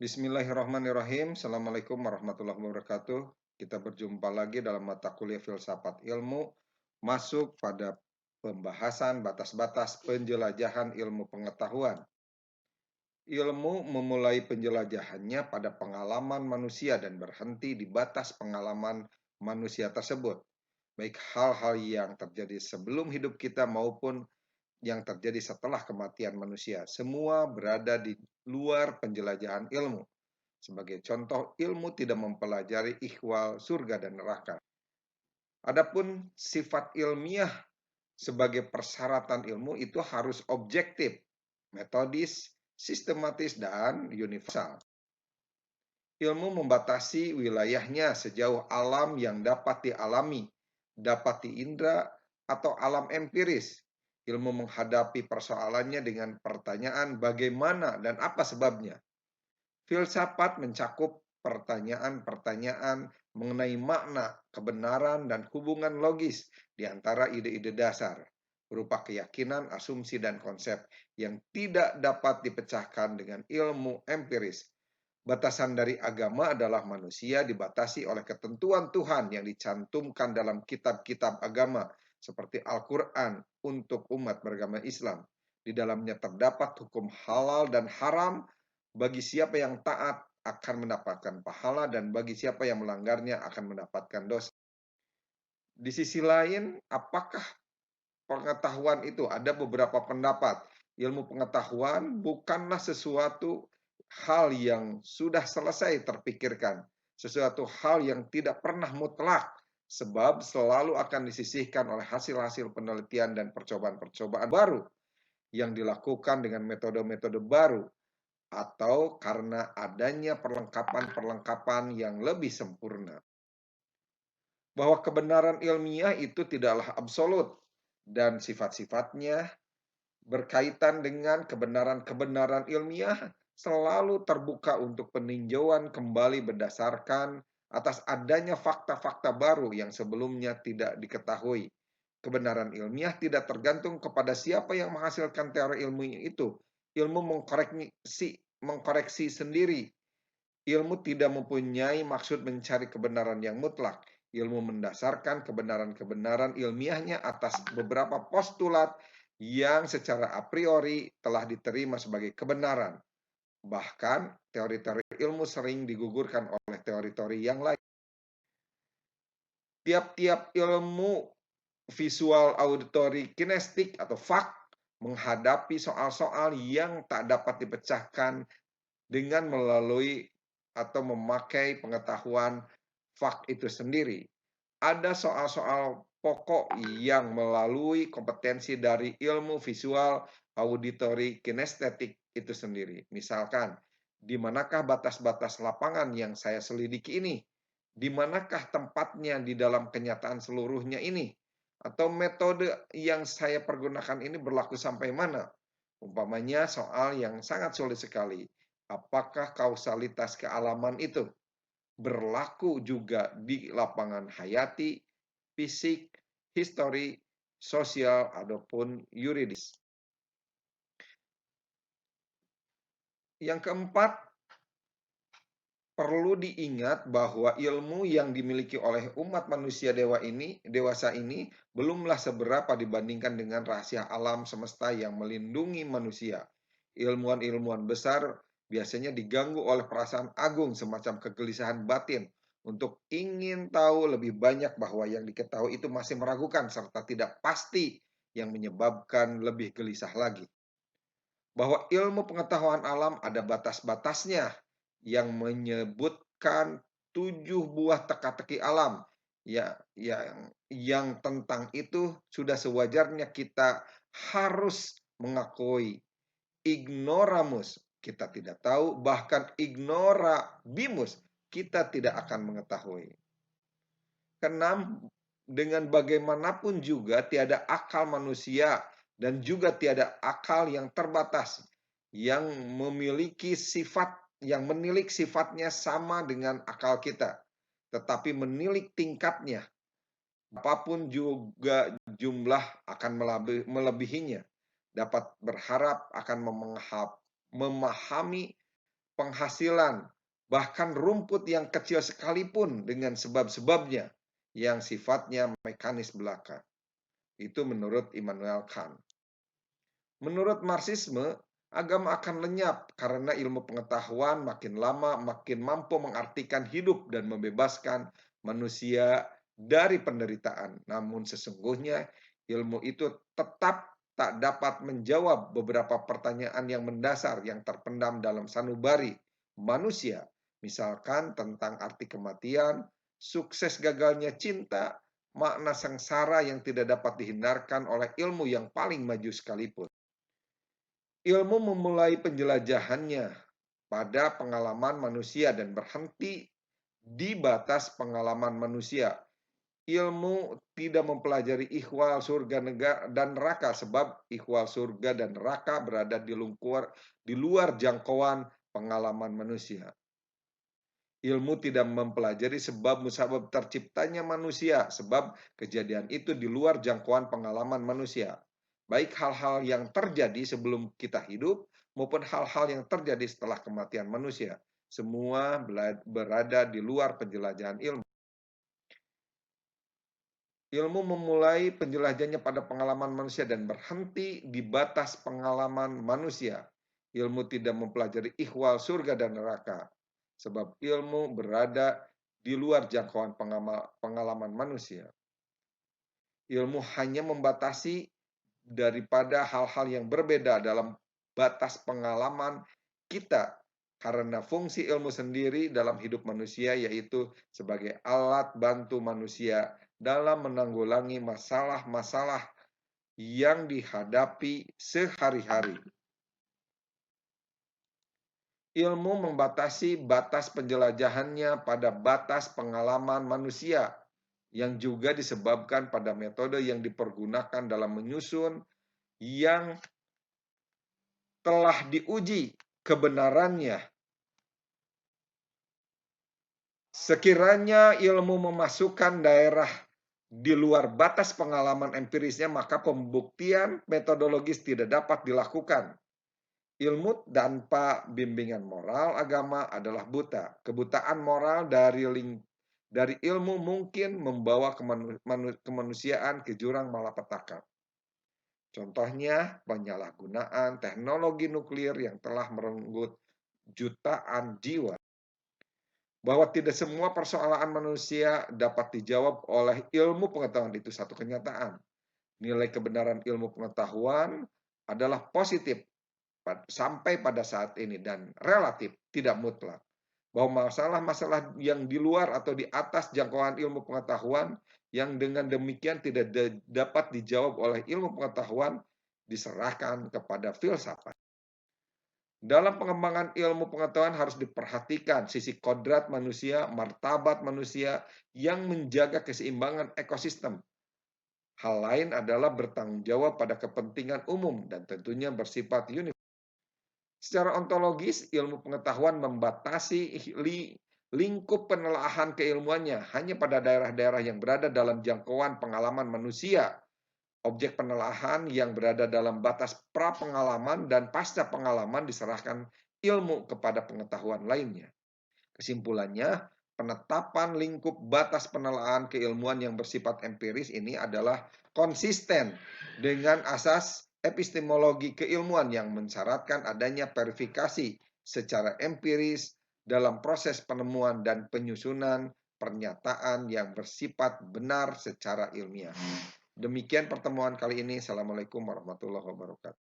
Bismillahirrahmanirrahim. Assalamualaikum warahmatullahi wabarakatuh. Kita berjumpa lagi dalam mata kuliah filsafat ilmu, masuk pada pembahasan batas-batas penjelajahan ilmu pengetahuan. Ilmu memulai penjelajahannya pada pengalaman manusia dan berhenti di batas pengalaman manusia tersebut, baik hal-hal yang terjadi sebelum hidup kita maupun yang terjadi setelah kematian manusia. Semua berada di luar penjelajahan ilmu. Sebagai contoh, ilmu tidak mempelajari ihwal surga dan neraka. Adapun sifat ilmiah sebagai persyaratan ilmu itu harus objektif, metodis, sistematis, dan universal. Ilmu membatasi wilayahnya sejauh alam yang dapat dialami, dapat diindra, atau alam empiris. Ilmu menghadapi persoalannya dengan pertanyaan bagaimana dan apa sebabnya. Filsafat mencakup pertanyaan-pertanyaan mengenai makna, kebenaran, dan hubungan logis di antara ide-ide dasar, berupa keyakinan, asumsi, dan konsep yang tidak dapat dipecahkan dengan ilmu empiris. Batasan dari agama adalah manusia dibatasi oleh ketentuan Tuhan yang dicantumkan dalam kitab-kitab agama, seperti Al-Quran untuk umat beragama Islam. Di dalamnya terdapat hukum halal dan haram. Bagi siapa yang taat akan mendapatkan pahala, dan bagi siapa yang melanggarnya akan mendapatkan dosa. Di sisi lain, apakah pengetahuan itu? Ada beberapa pendapat. Ilmu pengetahuan bukanlah sesuatu hal yang sudah selesai terpikirkan, sesuatu hal yang tidak pernah mutlak, sebab selalu akan disisihkan oleh hasil-hasil penelitian dan percobaan-percobaan baru yang dilakukan dengan metode-metode baru, atau karena adanya perlengkapan-perlengkapan yang lebih sempurna. Bahwa kebenaran ilmiah itu tidaklah absolut, dan sifat-sifatnya berkaitan dengan kebenaran-kebenaran ilmiah selalu terbuka untuk peninjauan kembali berdasarkan atas adanya fakta-fakta baru yang sebelumnya tidak diketahui. Kebenaran ilmiah tidak tergantung kepada siapa yang menghasilkan teori ilmu itu. Ilmu mengkoreksi sendiri. Ilmu tidak mempunyai maksud mencari kebenaran yang mutlak. Ilmu mendasarkan kebenaran-kebenaran ilmiahnya atas beberapa postulat yang secara a priori telah diterima sebagai kebenaran. Bahkan, teori-teori ilmu sering digugurkan oleh teori-teori yang lain. Tiap-tiap ilmu visual, auditory, kinestik, atau FAK menghadapi soal-soal yang tak dapat dipecahkan dengan melalui atau memakai pengetahuan FAK itu sendiri. Ada soal-soal pokok yang melalui kompetensi dari ilmu visual, auditory, kinestetik itu sendiri. Misalkan, di manakah batas-batas lapangan yang saya selidiki ini? Di manakah tempatnya di dalam kenyataan seluruhnya ini? Atau metode yang saya pergunakan ini berlaku sampai mana? Umpamanya soal yang sangat sulit sekali. Apakah kausalitas kealaman itu berlaku juga di lapangan hayati, fisik, histori, sosial, ataupun yuridis? Yang keempat, perlu diingat bahwa ilmu yang dimiliki oleh umat manusia dewasa ini belumlah seberapa dibandingkan dengan rahasia alam semesta yang melindungi manusia. Ilmuwan-ilmuwan besar biasanya diganggu oleh perasaan agung semacam kegelisahan batin untuk ingin tahu lebih banyak, bahwa yang diketahui itu masih meragukan serta tidak pasti, yang menyebabkan lebih gelisah lagi. Bahwa ilmu pengetahuan alam ada batas-batasnya, yang menyebutkan 7 buah teka-teki alam, ya, yang tentang itu sudah sewajarnya kita harus mengakui. Ignoramus, kita tidak tahu, bahkan ignorabimus, kita tidak akan mengetahui. Keenam, dengan bagaimanapun juga tiada akal manusia dan juga tiada akal yang terbatas yang memiliki sifat, yang menilik sifatnya sama dengan akal kita, tetapi menilik tingkatnya. Apapun juga jumlah akan melebihinya. Dapat berharap akan memahami penghasilan, bahkan rumput yang kecil sekalipun dengan sebab-sebabnya yang sifatnya mekanis belaka. Itu menurut Immanuel Kant. Menurut Marxisme, agama akan lenyap karena ilmu pengetahuan makin lama makin mampu mengartikan hidup dan membebaskan manusia dari penderitaan. Namun sesungguhnya ilmu itu tetap tak dapat menjawab beberapa pertanyaan yang mendasar yang terpendam dalam sanubari manusia. Misalkan tentang arti kematian, sukses gagalnya cinta, makna sengsara yang tidak dapat dihindarkan oleh ilmu yang paling maju sekalipun. Ilmu memulai penjelajahannya pada pengalaman manusia dan berhenti di batas pengalaman manusia. Ilmu tidak mempelajari ihwal surga dan neraka sebab ihwal surga dan neraka berada di luar jangkauan pengalaman manusia. Ilmu tidak mempelajari sebab musabab terciptanya manusia, sebab kejadian itu di luar jangkauan pengalaman manusia. Baik hal-hal yang terjadi sebelum kita hidup maupun hal-hal yang terjadi setelah kematian manusia. Semua berada di luar penjelajahan ilmu. Ilmu memulai penjelajahannya pada pengalaman manusia dan berhenti di batas pengalaman manusia. Ilmu tidak mempelajari ihwal surga dan neraka, sebab ilmu berada di luar jangkauan pengalaman manusia. Ilmu hanya membatasi daripada hal-hal yang berbeda dalam batas pengalaman kita, karena fungsi ilmu sendiri dalam hidup manusia yaitu sebagai alat bantu manusia dalam menanggulangi masalah-masalah yang dihadapi sehari-hari. Ilmu membatasi batas penjelajahannya pada batas pengalaman manusia yang juga disebabkan pada metode yang dipergunakan dalam menyusun yang telah diuji kebenarannya. Sekiranya ilmu memasukkan daerah di luar batas pengalaman empirisnya, maka pembuktian metodologis tidak dapat dilakukan. Ilmu tanpa bimbingan moral agama adalah buta. Kebutaan moral dari ilmu mungkin membawa kemanusiaan ke jurang malapetaka. Contohnya penyalahgunaan teknologi nuklir yang telah merenggut jutaan jiwa. Bahwa tidak semua persoalan manusia dapat dijawab oleh ilmu pengetahuan itu satu kenyataan. Nilai kebenaran ilmu pengetahuan adalah positif sampai pada saat ini dan relatif, tidak mutlak. Bahwa masalah-masalah yang di luar atau di atas jangkauan ilmu pengetahuan yang dengan demikian tidak dapat dijawab oleh ilmu pengetahuan diserahkan kepada filsafat. Dalam pengembangan ilmu pengetahuan harus diperhatikan sisi kodrat manusia, martabat manusia yang menjaga keseimbangan ekosistem. Hal lain adalah bertanggung jawab pada kepentingan umum dan tentunya bersifat universal. Secara ontologis, ilmu pengetahuan membatasi lingkup penelaahan keilmuannya hanya pada daerah-daerah yang berada dalam jangkauan pengalaman manusia. Objek penelaahan yang berada dalam batas pra-pengalaman dan pasca pengalaman diserahkan ilmu kepada pengetahuan lainnya. Kesimpulannya, penetapan lingkup batas penelaahan keilmuan yang bersifat empiris ini adalah konsisten dengan asas epistemologi keilmuan yang mensyaratkan adanya verifikasi secara empiris dalam proses penemuan dan penyusunan pernyataan yang bersifat benar secara ilmiah. Demikian pertemuan kali ini. Assalamualaikum warahmatullahi wabarakatuh.